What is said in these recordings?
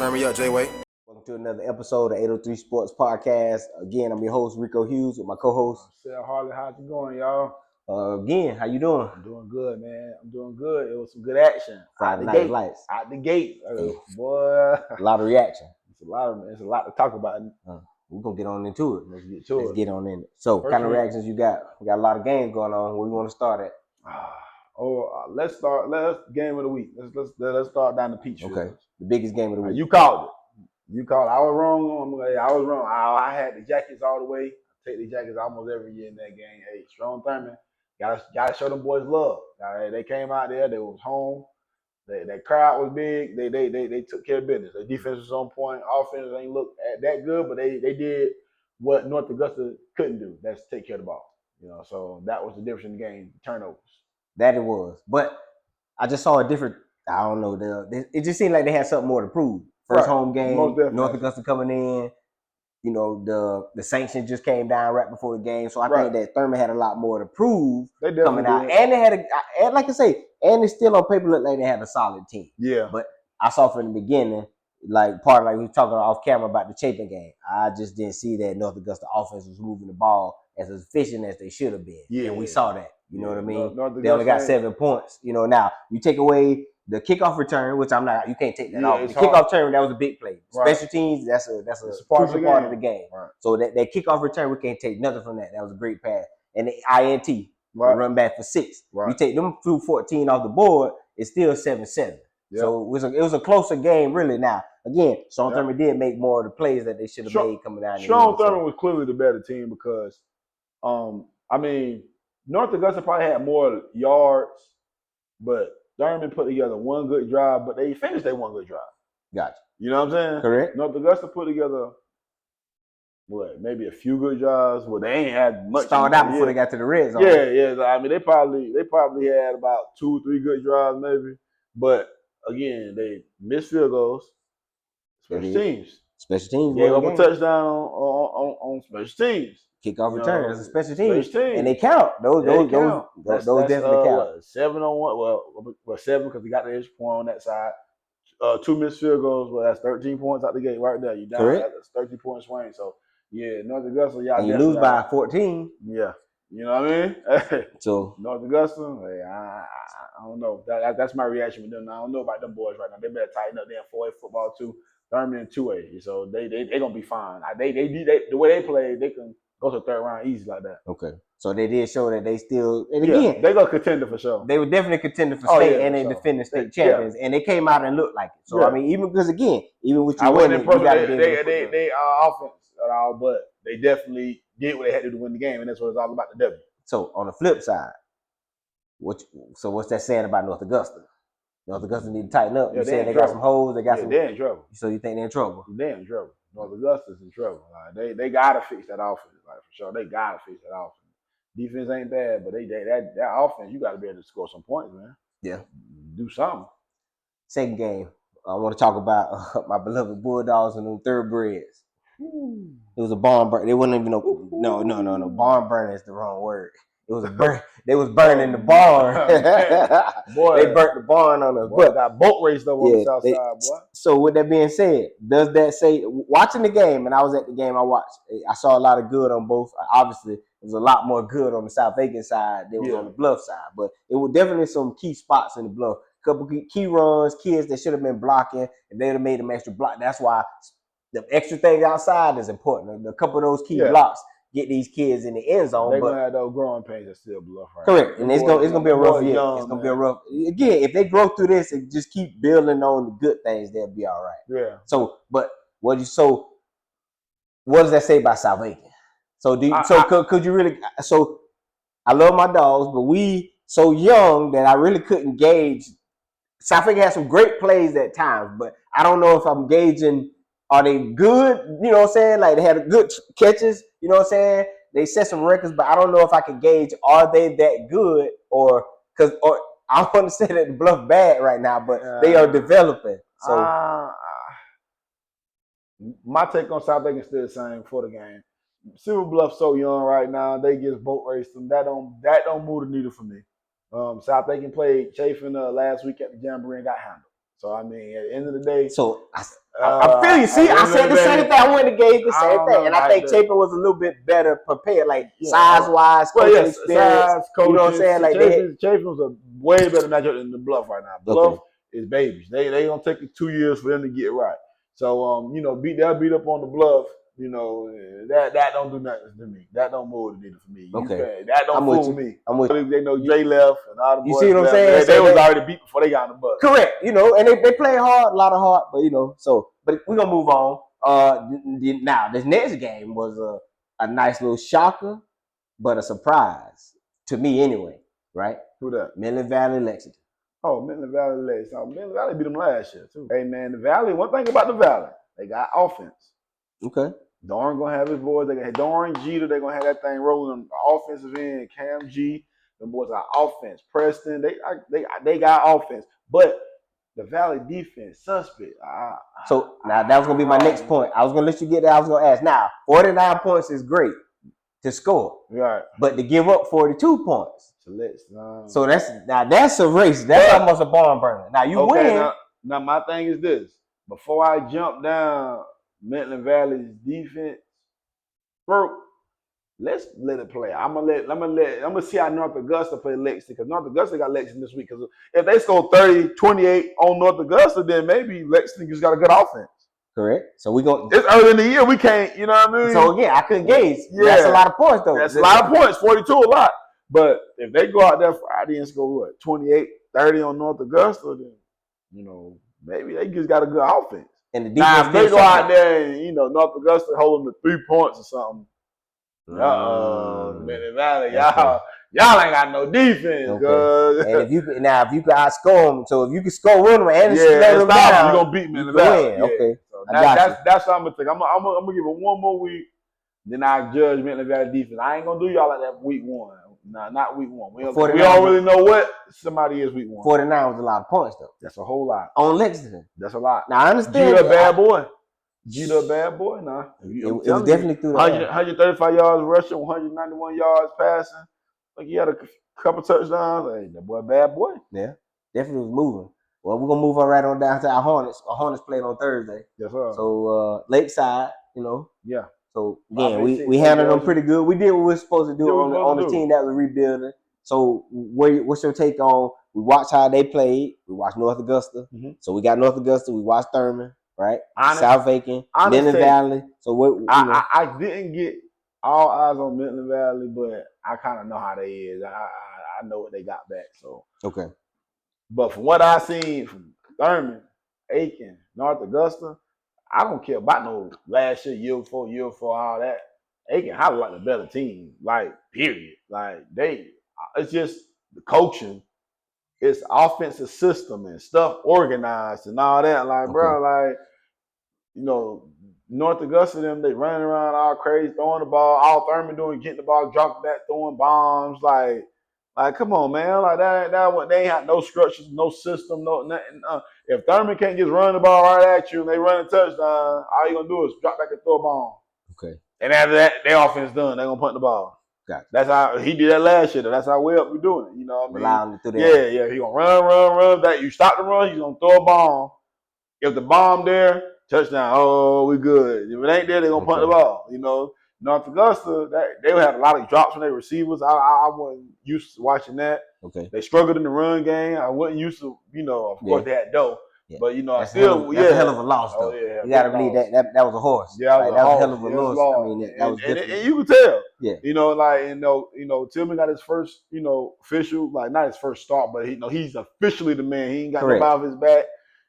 Turn me up, J-Way. Welcome to another episode of 803 Sports Podcast. Again, I'm your host, Rico Hughes, with my co-host. Sal Harley, how's it going, y'all? Again, how you doing? I'm doing good, man. I'm doing good. It was some good action. Friday Night Lights. Out the gate. Hey. Boy. A lot of reaction. It's a lot to talk about. We're going to get on into it. Let's get to it. Let's get on in it. So, what kind of reactions you got? We got a lot of games going on. Where we want to start at? Let's start. Game of the week. Let's start down the Peachfield. Okay. The biggest game of the week. You called it. I was wrong. I had the Jackets all the way. I take the Jackets almost every year in that game. Hey, Strom Thurmond, gotta show them boys love. They came out there. They was home. That crowd was big. They took care of business. Their defense was on point. Offense ain't look that good, but they did what North Augusta couldn't do. That's take care of the ball. So that was the difference in the game. Turnovers. That it was. But I just saw a different. I don't know. It just seemed like they had something more to prove. First home game, North Augusta coming in. The sanction just came down right before the game, so I think that Thurmond had a lot more to prove coming out. And they had like I say, and it's still on paper look like they had a solid team. Yeah. But I saw from the beginning, like we were talking off camera about the Chapin game. I just didn't see that North Augusta offense was moving the ball as efficient as they should have been. Yeah. And we saw that. You know what I mean? They only got 7 points. Now you take away the kickoff return, which you can't take that off. The kickoff return, that was a big play. Right. Special teams, that's a crucial part of the game. Right. So that kickoff return, we can't take nothing from that. That was a great pass. And the INT, run back for 6. Right. You take them through 14 off the board, it's still 7-7. Yep. So it was a closer game, really. Now, again, Strom Thurmond did make more of the plays that they should have made coming down. Strom Thurmond was clearly the better team because, North Augusta probably had more yards, but Thurmond put together one good drive, but they finished that one good drive. Gotcha. You know what I'm saying? Correct. North Augusta put together, maybe a few good drives. Well, they ain't had much. Started out before they got to the red zone. Yeah. They probably had about 2 or 3 good drives, maybe. But again, they missed field goals. Special teams. Gave up a touchdown on special teams. Kickoff return. That's a special team. And they count. Those definitely count. 7 on 1. Well, 7 because we got the extra point on that side. 2 missed field goals. Well, that's 13 points out the gate right there. You down. Correct. That's 13-point swing. So North Augusta, y'all. And you lose by 14. Yeah. You know what I mean? So North Augusta, I don't know. That's my reaction with them. I don't know about them boys right now. They better tighten up their 4A football too. Thurmond in 2A. So they gonna be fine. The way they play, they can go to the 3rd round easy like that. Okay. So they did show that they still, and again, they go contender for sure. They were definitely contender for state, and they defended state champions, and they came out and looked like it. So even because even with you winning, you got to be they offense at all, but they definitely did what they had to do to win the game, and that's what it's all about, the W. So on the flip side, what's that saying about North Augusta? North Augusta need to tighten up. You said they got some holes. They got some. They're in trouble. So you think they're in trouble? They're in trouble. North Augusta's in trouble. They gotta fix that offense, for sure. They gotta fix that offense. Defense ain't bad, but that offense, you gotta be able to score some points, man. Yeah. Do something. Second game, I want to talk about my beloved Bulldogs and them thoroughbreds. It was a barn burn. They wouldn't even know. No. Barn burner is the wrong word. It was a burn. They was burning the barn. Boy, they burnt the barn on us. But got boat raced over on the south side, boy. So with that being said, does that say watching the game? And I was at the game. I saw a lot of good on both. Obviously, there was a lot more good on the South Aiken side than was on the Bluff side. But it was definitely some key spots in the Bluff. Couple key runs, kids that should have been blocking, and they'd have made them extra block. That's why the extra thing outside is important. A couple of those key blocks get these kids in the end zone. They're gonna have those growing pains that still Bluff, right? Correct, and it's gonna be a rough year. It's gonna be a rough. Again, if they grow through this and just keep building on the good things, they'll be all right. Yeah. So, but what does that say about South Aiken? So could you really? So I love my dogs, but we so young that I really couldn't gauge. South Aiken had some great plays at times, but I don't know if I'm gauging. Are they good? You know what I'm saying? Like they had good catches. You know what I'm saying? They set some records, but I don't know if I can gauge. Are they that good, or I want to say that the Bluff bad right now, but they are developing. So my take on South Aiken is still the same for the game. Silver Bluff so young right now. They just boat raced them. That don't move the needle for me. South Aiken played Chafin last week at the Jamboree and got handled. So I mean, at the end of the day, so I feel you. See, I said the same thing. I went to gauge the same thing, and I think Chapin was a little bit better prepared, like size-wise, coaching experience. Size, coaching, you know what I'm saying? Like Chapin was a way better matchup than the Bluff right now. Bluff is babies. They gonna take 2 years for them to get right. So beat up on the Bluff. That don't do nothing to me. That don't move the needle for me. That don't fool me. I'm with you. They know Jay left and all the boys. You see what I'm saying? They was already beat before they got on the bus. Correct. And they play hard, a lot of heart, but but we're gonna move on. Now this next game was a nice little shocker, but a surprise to me anyway. Right? Who that? Midland Valley, Lexington. Oh, Midland Valley, Lexington. Midland Valley beat them last year too. Hey man, the Valley. One thing about the Valley, they got offense. Okay. Dorn gonna have his boys. They got Dorn, Jeter. They're gonna have that thing rolling. Offensive end, Cam G. Them boys got offense. Preston, they got offense. But the Valley defense, suspect. So now that was gonna be my next point. I was gonna let you get there. I was gonna ask. Now, 49 points is great to score, right? But to give up 42 points, so that's a race. That's almost a barn burner. Now you win. Now my thing is this: before I jump down Midland Valley's defense, let's let it play. I'm gonna see how North Augusta play Lexington, because North Augusta got Lexington this week. Because if they score 30-28 on North Augusta, then maybe Lexington just got a good offense. Correct. So we go. It's early in the year. We can't. You know what I mean? So again, I couldn't gauge. Yeah, that's a lot of points though. That's a lot of points. 42 a lot. But if they go out there Friday and score 28-30 on North Augusta, then maybe they just got a good offense. And the defense. Now if they go out there and North Augusta hold them to 3 points or something. Midland Valley, y'all ain't got no defense. Okay. And if you could outscore them, so if you can score one of them and slow them down, you gonna beat Midland Valley. Yeah. Okay. So that's what I'm gonna think. I'm gonna give it one more week, then I judge Midland Valley defense. I ain't gonna do y'all like that week one. No, not week one. We don't really know what somebody is week one. 49 was a lot of points though. That's a whole lot. On Lexington. That's a lot. Now I understand. Jeter a bad boy. Jeter a bad boy. Nah. It was definitely through the 135 yards rushing, 191 yards passing. Like he had a couple touchdowns. Hey, that boy a bad boy. Yeah. Definitely was moving. Well, we're gonna move on right on down to our Hornets. Our Hornets played on Thursday. Yes, sir. So Lakeside, Yeah. So again, we handled them pretty good. We did what we were supposed to do on the team that was rebuilding. So what's your take on? We watched how they played. We watched North Augusta. Mm-hmm. So we got North Augusta. We watched Thurman, right? South Aiken, Midland Valley. So what? I didn't get all eyes on Midland Valley, but I kind of know how they is. I know what they got back. So okay. But from what I seen from Thurman, Aiken, North Augusta, I don't care about no last year before, all that. Aiken highly like the better team, like period. Like it's just the coaching, it's offensive system and stuff organized and all that. Like, bro, North Augusta, they running around all crazy, throwing the ball. All Thurman doing, getting the ball, dropping back, throwing bombs. Like, come on, man. Like that they ain't had no structures, no system, no nothing. If Thurman can't just run the ball right at you and they run a touchdown, all you gonna do is drop back and throw a bomb. Okay. And after that, their offense done. They're gonna punt the ball. Gotcha. That's how he did that last year. That's how we're doing it. You know what I mean? Yeah. He gonna run. That you stop the run, he's gonna throw a bomb. If the bomb there, touchdown. Oh, we good. If it ain't there, they're gonna punt the ball. North Augusta, they would have a lot of drops from their receivers. I wasn't used to watching that. Okay. They struggled in the run game. I wasn't used to, of course they had dough. Yeah. But that's a hell of a loss though. You gotta believe that was a horse. Yeah, that was a hell of a loss. I mean, that was different. And you could tell. Yeah. Tillman got his first, official, like not his first start, but he's officially the man. He ain't got nobody off his back,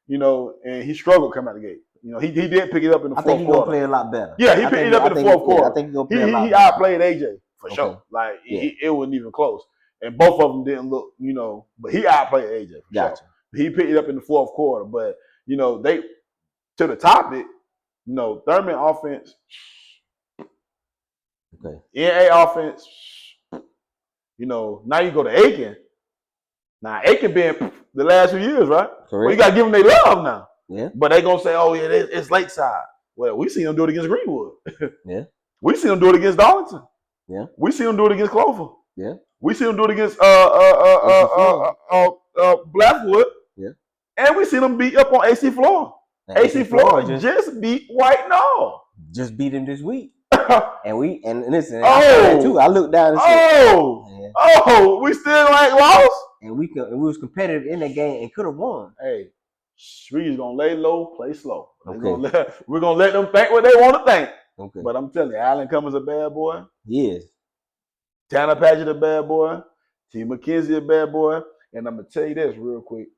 and he struggled coming out the gate. He did pick it up in the fourth quarter. I think he's gonna play a lot better. Yeah, he picked it up in the fourth quarter. I think he's gonna play a lot better. He outplayed AJ for sure. Like it wasn't even close. And both of them didn't look, but he outplayed AJ for sure. He picked it up in the fourth quarter. But, they to the topic, Thurman offense. Okay. NA offense, now you go to Aiken. Now Aiken been the last few years, right? Correct. Well, you gotta give them their love now. Yeah. But they gonna say, oh yeah, it's Lakeside. Well, we see them do it against Greenwood. Yeah. We see them do it against Darlington. Yeah. We see them do it against Clover. Yeah. We see them do it against Blackwood. Yeah. And we see them beat up on AC Floor. AC Florida just beat White Knoll. Just beat him this week. and listen, I looked down and said, we still like lost? And we was competitive in that game and could have won. Hey, we just gonna lay low, play slow. Okay. We're gonna let them think what they want to think. Okay. But I'm telling you, Allen Cummings a bad boy. He is. Tanner Padgett a bad boy. T. McKenzie a bad boy. And I'm gonna tell you this real quick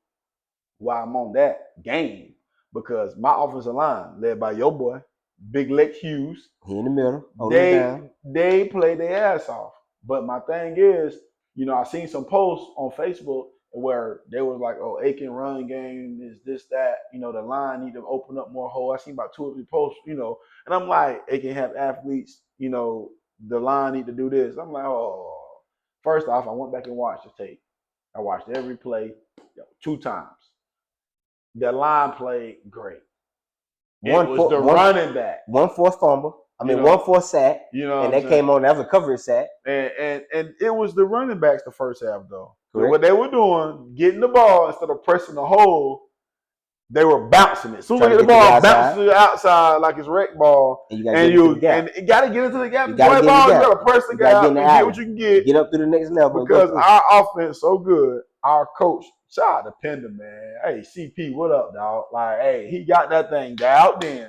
while I'm on that game, because my offensive line, led by your boy, Big Lex Hughes, he in the middle. They play their ass off. But my thing is, I seen some posts on Facebook where they was like, "Oh, Aiken run game is this, that." The line need to open up more holes. I seen about 2 or 3 posts, and I'm like, Aiken have athletes, the line need to do this. I'm like, oh. First off, I went back and watched the tape. I watched every play 2 times. The line played great. Running back. 1 forced fumble. 1 forced sack. And that came on. That was a coverage sack. And it was the running backs the first half, though. What they were doing, getting the ball instead of pressing the hole, they were bouncing it. As soon as they get the ball, bouncing to the outside like it's rec ball. And you got to get into the gap. You got to press the guy and get what you can get. Get up to the next level. Because our offense so good, our coach, shout out to Pender, man. Hey, CP, what up, dog? Like, hey, he got that thing dialed in.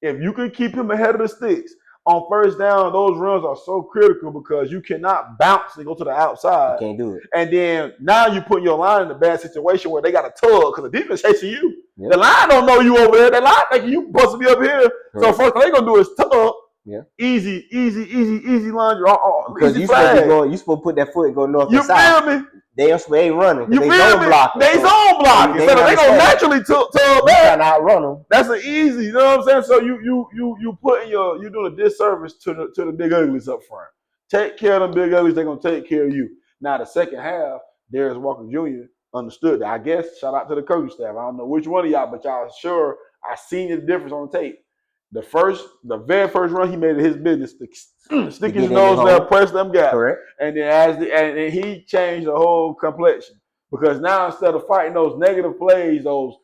If you can keep him ahead of the sticks on first down, those runs are so critical because you cannot bounce and go to the outside. You can't do it. And then now you put your line in a bad situation where they got a tug because the defense chasing you. Yep. The line don't know you over there. The line thinking you supposed to be up here. Correct. So first thing they gonna do is tug. Yeah. Easy line. Because you supposed to put that foot and go north and south. You feel me? They ain't running. You feel me? They zone blocking. So they gonna naturally tug back. Trying to outrun them. That's an easy. You know what I'm saying? So you putting you doing a disservice to the big uglies up front. Take care of them big uglies. They're gonna take care of you. Now the second half, Darius Walker Jr. understood that. I guess shout out to the coaching staff. I don't know which one of y'all, but y'all sure I seen the difference on the tape. The very first run, he made it his business to stick his nose there, press them guys. Correct. And then and he changed the whole complexion. Because now instead of fighting those negative plays, those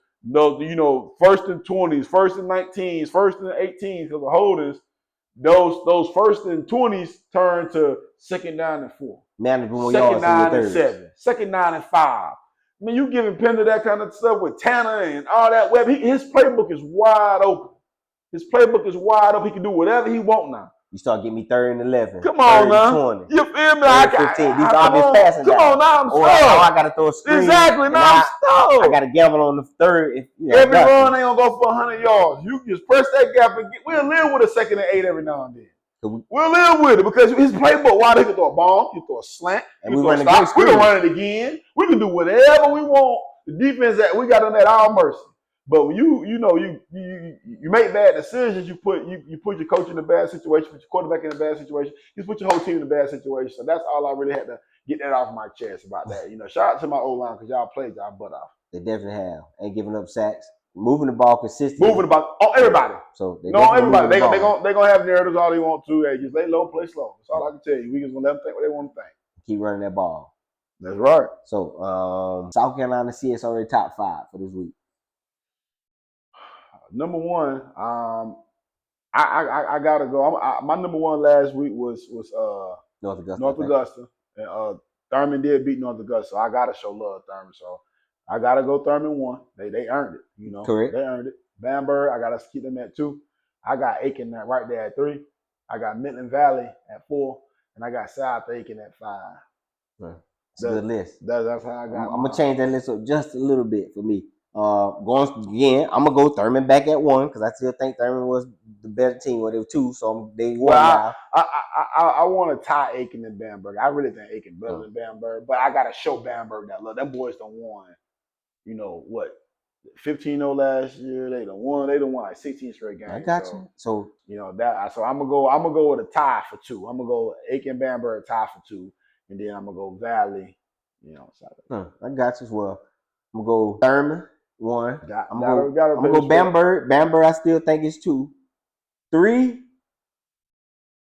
first and 20s, first and 19s, first and 18s because of holdings, those first and 20s turn to 2nd down and 4. Manageable yards. 2nd down and 7. 2nd down and 5. I mean, you giving Pender that kind of stuff with Tanner and all that web. His playbook is wide open. His playbook is wide open. He can do whatever he want now. You start getting me 3rd and 11. Come on now. 20. You feel me? 15. These obvious passing. Come on now. I'm stuck. I got to throw a screen. Exactly. Now I'm stuck. I got to gamble on the 3rd. Every run ain't going to go for 100 yards. You just press that gap and we'll live with a 2nd and 8 every now and then. We'll live with it because his playbook, why he can throw a bomb, he can throw a slant, and we can run it again. We can do whatever we want. The defense that we got them at our mercy. But when you make bad decisions, you put your coach in a bad situation, put your quarterback in a bad situation, you put your whole team in a bad situation. So that's all I really had to get that off my chest about that. Shout out to my O-line because y'all played y'all butt off. They definitely have. Ain't giving up sacks. Moving the ball consistently. Moving the ball. Oh, everybody. So everybody. They gonna have narratives all they want to. Hey, just lay low, play slow. That's all I can tell you. We just gonna let them think what they want to think. Keep running that ball. That's right. So South Carolina CSRA top 5 for this week. Number 1, I gotta go. My number 1 last week was North Augusta. North Augusta. And Thurman did beat North Augusta, so I gotta show love to Thurman. So I gotta go Thurman 1. They earned it, Correct. They earned it. Bamberg, I gotta keep them at 2. I got Aiken right there at 3. I got Midland Valley at 4, and I got South Aiken at 5. That's a good list. That's how I got. I'm gonna change that list up just a little bit for me. Going again, I'm gonna go Thurman back at 1 because I still think Thurman was the better team. Well, they were 2, so they won now. I want to tie Aiken and Bamberg. I really think Aiken better than Bamberg, but I gotta show Bamberg that love. Them boys done won. 15-0 last year. They done won like 16 straight games. I got you. So So I'm gonna go with a tie for 2. I'm gonna go Aiken Bamberg tie for 2, and then I'm gonna go Valley. I got you as well. I'm gonna go Thurman 1. I'm gonna go Bamberg. Bamberg, I still think it's 2. 3,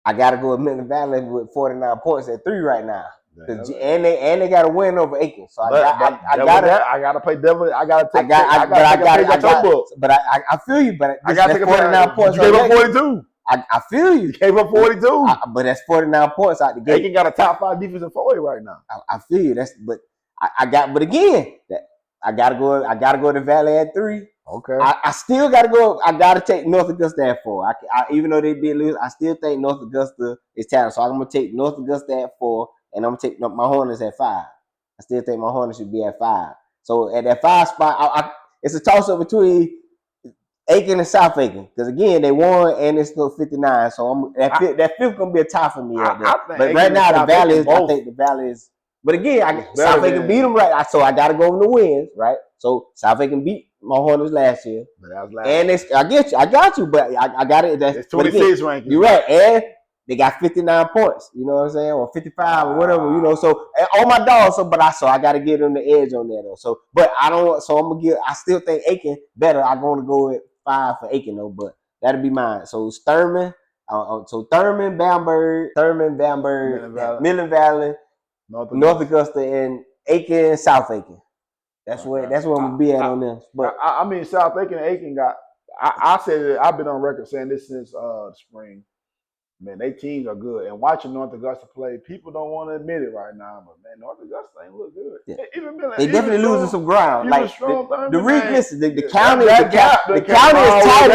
I gotta go with Midland Valley with 49 points at 3 right now. And they got to win over Aiken. So I gotta play devil. I gotta take. But I feel you. But I gotta take 49 points. You gave up 42. I feel you. You gave up 42. But that's 49 points out the gate. Aiken got a top 5 defensive forward right now. I feel you. But again, I gotta go to Valley at 3. Okay. I still gotta go. I gotta take North Augusta at 4. Even though they did lose, I still think North Augusta is talented. So I'm gonna take North Augusta at 4, and I'm gonna take my Hornets at 5. I still think my Hornets should be at 5. So at that 5 spot, it's a toss up between Aiken and South Aiken, because again they won and it's still 59. So that fifth gonna be a tie for me at that. But right now the Valley is. I think the Valley is. But again, South Aiken beat them right. So I gotta go with the wins, right? So South Aiken beat my Hornets last year. But that was last year. I get you. I got you. But I got it. It's 26 rankings. You're right. And they got 59 points. You know what I'm saying? Or 55 or whatever. You know. So all my dogs. So I got to give them the edge on that though. So, but I don't. So I'm gonna give. I still think Aiken better. I'm gonna go with 5 for Aiken though. But that'll be mine. So Thurman. So Thurman, Bamberg, Millen Valley, North Augusta, and Aiken, South Aiken. That's where I'm gonna be at on this. But I mean, South Aiken and Aiken got. I said that I've been on record saying this since spring. Man, they teams are good. And watching North Augusta play, people don't want to admit it right now, but man, North Augusta ain't look good. Yeah. They definitely losing some ground. Like the county, the county is tight.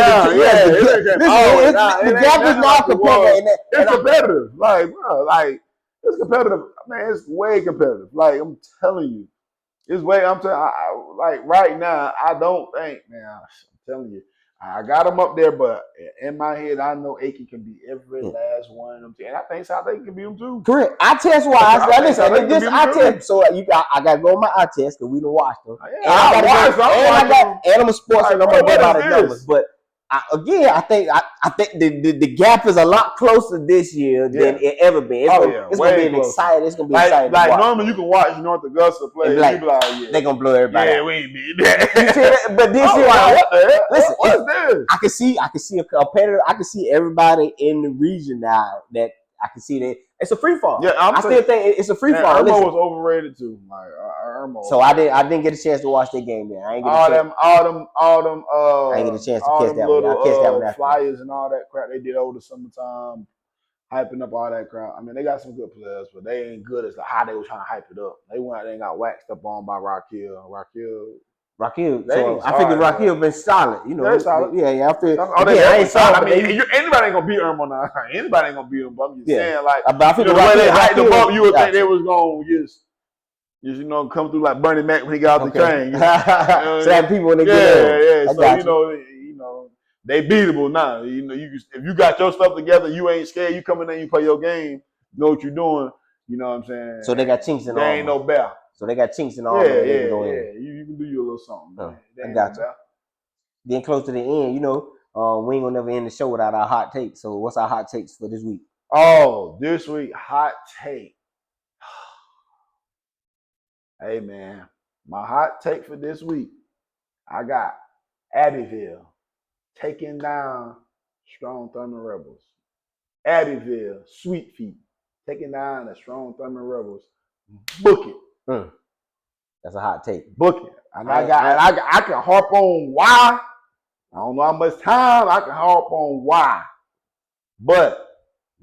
The gap is not competitive. It's competitive. Like, bro, like it's competitive. Man, it's way competitive. Like I'm telling you, it's way. I'm telling. Like right now, I don't think. Man, I'm telling you. I got them up there, but in my head, I know Aiken can beat every last one of them. And I think South Aiken can beat them too. Correct. I test wise. So I got to go on my eye test because we don't watch them. And I'm a sports and I'm going to get out of numbers. But again, I think the gap is a lot closer this year than it ever been. It's going to be exciting. It's going to be exciting. Like normally you can watch North Augusta play and you be like, yeah, they're going to blow everybody out. We ain't beat that. You see that? But this year, what the hell? Listen, what's this? I can see a competitor. I can see everybody in the region now that I can see that it's a free fall. Yeah, I still think it's a free fall. Irmo was overrated too. Like Irmo. So I didn't get a chance to watch that game there. I ain't get all them I ain't get a chance to catch that one. I catch that one after. Flyers and all that crap they did over the summertime, hyping up all that crap. I mean, they got some good players, but they ain't good as how they were trying to hype it up. They went out there and got waxed up on by Raquel. So I figured Raquel been solid, you know. They're solid. Yeah. I feel. They ain't solid. I mean, anybody ain't gonna beat Irmo now. Anybody ain't gonna beat him. But I'm just saying, like, but I figured the way they hyped them up, you would think they was gonna just come through like Bernie Mac when he got off the train. So that people when they get in. So you know, they beatable now. You know, if you got your stuff together, you ain't scared. You come in there, you play your game. You know what you're doing. You know what I'm saying? So they got chinks in the armor. They ain't no bear. So they got chinks in the armor. Yeah. You can do your little something. I got you. Getting close to the end, you know, we ain't gonna never end the show without our hot takes. So what's our hot takes for this week? Oh, this week, hot take. Hey, man, my hot take for this week, I got Abbeville taking down Strong Thurman Rebels. Abbeville, Sweet Feet, taking down the Strong Thurman Rebels. Book it. That's a hot take. Book it. And I can harp on why. I don't know how much time I can harp on why. But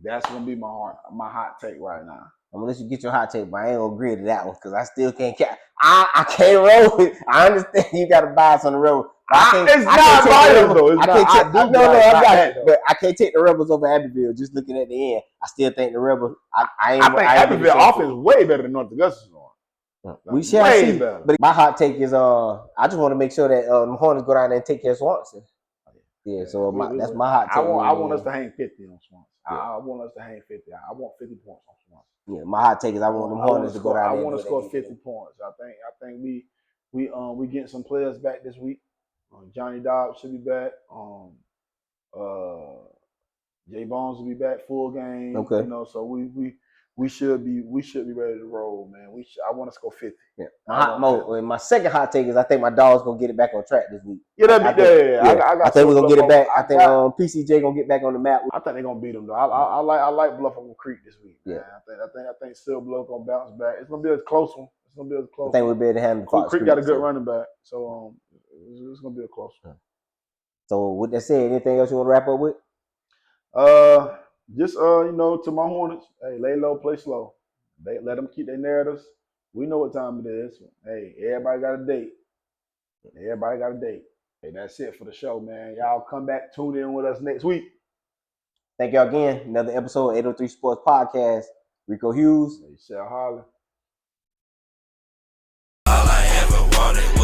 that's gonna be my hot take right now. I'm gonna let you get your hot take, but I ain't gonna agree to that one because I still can't. I can't roll with. I understand you gotta buy on the Rebels. It's not biased though. I got it. But I can't take the Rebels over Abbeville. Just looking at the end, I still think the Rebels. I think Abbeville offense is way better than North Augusta's on. We shall see. Better. But my hot take is I just want to make sure that the Hornets go down there and take care of Swanson. Yeah, so that's my hot take. I want us to hang 50 on Swanson. Yeah. I want us to hang 50. I want 50 points on Swanson. Yeah, my hot take is I want them Hornets to go down there. I want to score 50 points. I think we getting some players back this week. Johnny Dobbs should be back. Jay Bones will be back full game. Okay. You know, so we we should be ready to roll, man. I want to score 50. Yeah. My second hot take is I think my dog's gonna get it back on track this week. Yeah, I think we're gonna get it back. I think PCJ gonna get back on the map. I think they're gonna beat them though. I like Bluffalo Creek this week. Yeah, man. I think Silver Bluff gonna bounce back. It's gonna be a close one. I think we'll be able to handle Fox Creek got a good running back, so it's gonna be a close one. So with that said, anything else you want to wrap up with? Just to my Hornets, hey, lay low, play slow. They let them keep their narratives. We know what time it is. Hey, everybody got a date. Hey, that's it for the show, man. Y'all come back, tune in with us next week. Thank y'all again. Another episode of 803 Sports Podcast. Rico Hughes. Michelle Harlan. All I ever wanted was